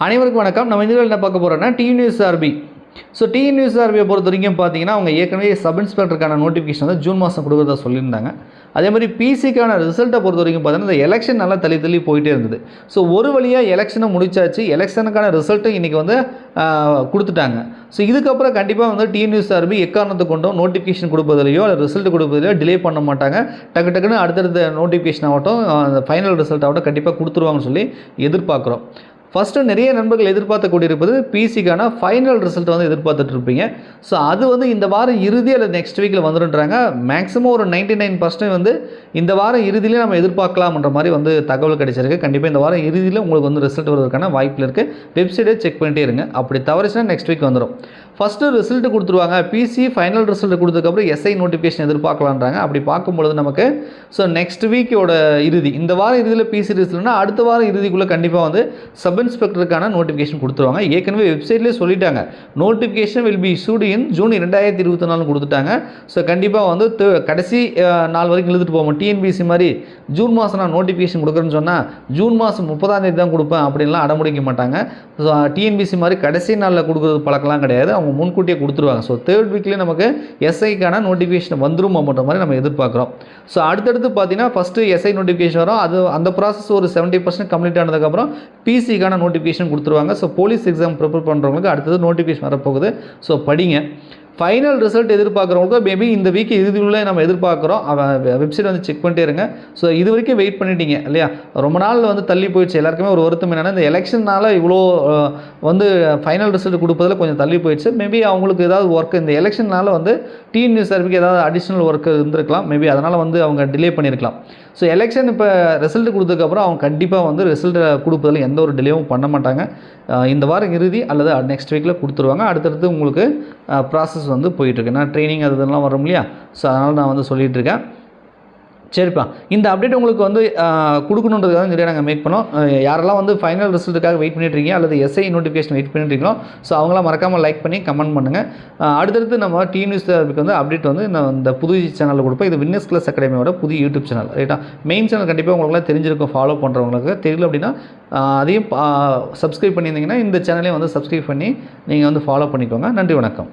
அனைவருக்கும் வணக்கம். நம்ம இந்த என்ன பார்க்க போகிறோம்னா டிஎன்யூஎஸ்ஆர்பி. ஸோ டிஎன்யூஎஸ்ஆர்பியை பொறுத்த வரைக்கும் பார்த்தீங்கன்னா, அவங்க ஏற்கனவே சப் இன்ஸ்பெக்டருக்கான நோட்டிஃபிகேஷன் வந்து ஜூன் மாதம் கொடுக்குறதா சொல்லியிருந்தாங்க. அதே மாதிரி பிசிக்கான ரிசல்ட்டை பொறுத்த வரைக்கும் பார்த்தீங்கன்னா, இந்த எலெக்ஷன் நல்லா தள்ளி போயிட்டே இருந்தது. ஸோ ஒரு வழியாக எலெக்ஷனை முடிச்சாச்சு. எலெக்ஷனுக்கான ரிசல்ட்டும் இன்றைக்கி வந்து கொடுத்துட்டாங்க. ஸோ இதுக்கப்புறம் கண்டிப்பாக வந்து டிஎன்யூஎஸ்ஆர்பி எக்காரணத்தை கொண்டும் நோட்டிஃபிகேஷன் கொடுப்பதிலையோ இல்லை ரிசல்ட் கொடுப்பதிலையோ டிலே பண்ண மாட்டாங்க. டக்குன்னு அடுத்தடுத்த நோட்டிஃபிகேஷன் ஆகட்டும், அந்த ஃபைனல் ரிசல்ட் ஆகட்டும் கண்டிப்பாக கொடுத்துருவாங்கன்னு சொல்லி எதிர்பார்க்குறோம். ஃபஸ்ட்டு நிறைய நண்பர்கள் எதிர்பார்க்கக்கூடிய இருப்பது பிசிக்கான ஃபைனல் ரிசல்ட் வந்து எதிர்பார்த்துட்டு இருப்பீங்க. ஸோ அது வந்து இந்த வாரம் இறுதி அல்லது நெக்ஸ்ட் வீக்கில் வந்துடுன்றாங்க. மேக்ஸிமம் ஒரு 99% வந்து இந்த வாரம் இறுதியிலே நம்ம எதிர்பார்க்கலாம்ன்ற மாதிரி வந்து தகவல் கிடைச்சிருக்கு. கண்டிப்பாக இந்த வாரம் இறுதியில் உங்களுக்கு வந்து ரிசல்ட் வருவதற்கான வாய்ப்பில் இருக்குது. வெப்சைட்டை செக் பண்ணிட்டே இருங்க. அப்படி தவறுச்சுன்னா நெக்ஸ்ட் வீக் வந்துடும். ஃபஸ்ட்டு ரிசல்ட்டு கொடுத்துருவாங்க. பிசி ஃபைனல் ரிசல்ட் கொடுத்ததுக்கப்புறம் எஸ்ஐ நோட்டிஃபிகேஷன் எதிர்பார்க்கலான்றாங்க. அப்படி பார்க்கும்பொழுது நமக்கு ஸோ நெக்ஸ்ட் வீக்கோட இறுதி, இந்த வாரம் இறுதியில் பிசி ரிசல்ட்னா அடுத்த வாரம் இறுதிக்குள்ளே கண்டிப்பாக வந்து சப் இன்ஸ்பெக்டருக்கான நோட்டிஃபிகேஷன் கொடுத்துருவாங்க. ஏற்கனவே வெப்சைட்லேயே சொல்லிட்டாங்க, notification will be issued in June 2024 கொடுத்துட்டாங்க. ஸோ கண்டிப்பாக வந்து கடைசி நாள் வரைக்கும் எழுதிட்டு போவோம். டிஎன்பிசி மாதிரி ஜூன் மாதம் நான் நோட்டிஃபிகேஷன் கொடுக்குறேன்னு சொன்னால் ஜூன் மாதம் 30ஆம் தான் கொடுப்பேன் அப்படின்லாம் அடமுடிக்க மாட்டாங்க. ஸோ டிஎன்பிசி மாதிரி கடைசி நாளில் கொடுக்குறது பழக்கலாம் கிடையாது. அவங்க முன்கூட்டியே கொடுத்துருவாங்க. ஸோ தேர்ட் வீக்லேயே நமக்கு எஸ்ஐக்கான நோட்டிஃபிகேஷன் வந்துடும் அப்படின்ற மாதிரி நம்ம எதிர்பார்க்குறோம். ஸோ அடுத்தடுத்து பார்த்தீங்கன்னா ஃபஸ்ட்டு எஸ்ஐ நோட்டிஃபிகேஷன் வரும். அது அந்த ப்ராசஸ் ஒரு 70% கம்ப்ளீட் ஆனதுக்கப்புறம் பிசிக்கான நோட்டிஃபிகேஷன் கொடுத்துருவாங்க. ஸோ போலீஸ் எக்ஸாம் ப்ரிப்பேர் பண்ணுறவங்களுக்கு அடுத்தது நோட்டிஃபிகேஷன் வரப்போகுது. ஸோ படிங்க. ஃபைனல் ரிசல்ட் எதிர்பார்க்குறவங்களுக்கு மேபி இந்த வீக் இறுதிக்குள்ளே நம்ம எதிர்பார்க்குறோம். வெப்சைட் வந்து செக் பண்ணிட்டே இருங்க. ஸோ இது வரைக்கும் வெயிட் பண்ணிட்டீங்க இல்லையா, ரொம்ப நாள் வந்து தள்ளி போயிடுச்சு. எல்லாருக்குமே ஒரு வருத்தம் என்னென்னா, இந்த எலெக்ஷனால் இவ்வளோ வந்து ஃபைனல் ரிசல்ட் கொடுப்பதில் கொஞ்சம் தள்ளி போயிடுச்சு. மேபி அவங்களுக்கு ஏதாவது ஒர்க் இந்த எலெக்ஷனால் வந்து டிஎன்யூஎஸ்ஆர்பிக்கு ஏதாவது அடிஷ்னல் ஒர்க் இருந்திருக்கலாம். மேபி அதனால் வந்து அவங்க டிலே பண்ணியிருக்கலாம். ஸோ எலெக்ஷன் இப்போ ரிசல்ட் கொடுத்ததுக்கப்புறம் அவங்க கண்டிப்பாக வந்து ரிசல்ட்டை கொடுப்பதில் எந்த ஒரு டிலேவும் பண்ண மாட்டாங்க. இந்த வாரம் இறுதி அல்லது நெக்ஸ்ட் வீக்கில் கொடுத்துருவாங்க. அடுத்தடுத்து உங்களுக்கு ப்ராசஸ் வந்து போயிட்டுருக்கு. நான் ட்ரைனிங் அது இதெல்லாம் வரும் இல்லையா, ஸோ அதனால் நான் வந்து சொல்லிகிட்ருக்கேன். சரிப்பா, இந்த அப்டேட் உங்களுக்கு வந்து கொடுக்கணுன்றதுக்காக நிறைய நாங்கள் மேக் பண்ணோம். யாரெல்லாம் வந்து ஃபைனல் ரிசல்ட்டுக்காக வெயிட் பண்ணிட்டுருக்கீங்க அல்லது எஸ்ஐ நோட்டிஃபிகேஷன் வெயிட் பண்ணிட்டுருக்கோம், ஸோ அவங்களாம் மறக்காமல் லைக் பண்ணி கமெண்ட் பண்ணுங்கள். அடுத்தடுத்து நம்ம டிஎன்யூஎஸ்ஆர்பிக்கு வந்து அப்டேட் வந்து நான் இந்த புது சேனலில் கொடுப்போம். இது வின்னர்ஸ் கிளாஸ் அகாடமியோட புது யூடியூப் சேனல் ரைட்டா. மெயின் சேனல் கண்டிப்பாக உங்களுக்குலாம் தெரிஞ்சிருக்கும். ஃபாலோ பண்ணுறவங்களுக்கு தெரியல அப்படின்னா அதையும் சப்ஸ்கிரைப் பண்ணியிருந்தீங்கன்னா இந்த சேனலையும் வந்து சப்ஸ்கிரைப் பண்ணி நீங்கள் வந்து ஃபாலோ பண்ணிக்கோங்க. நன்றி, வணக்கம்.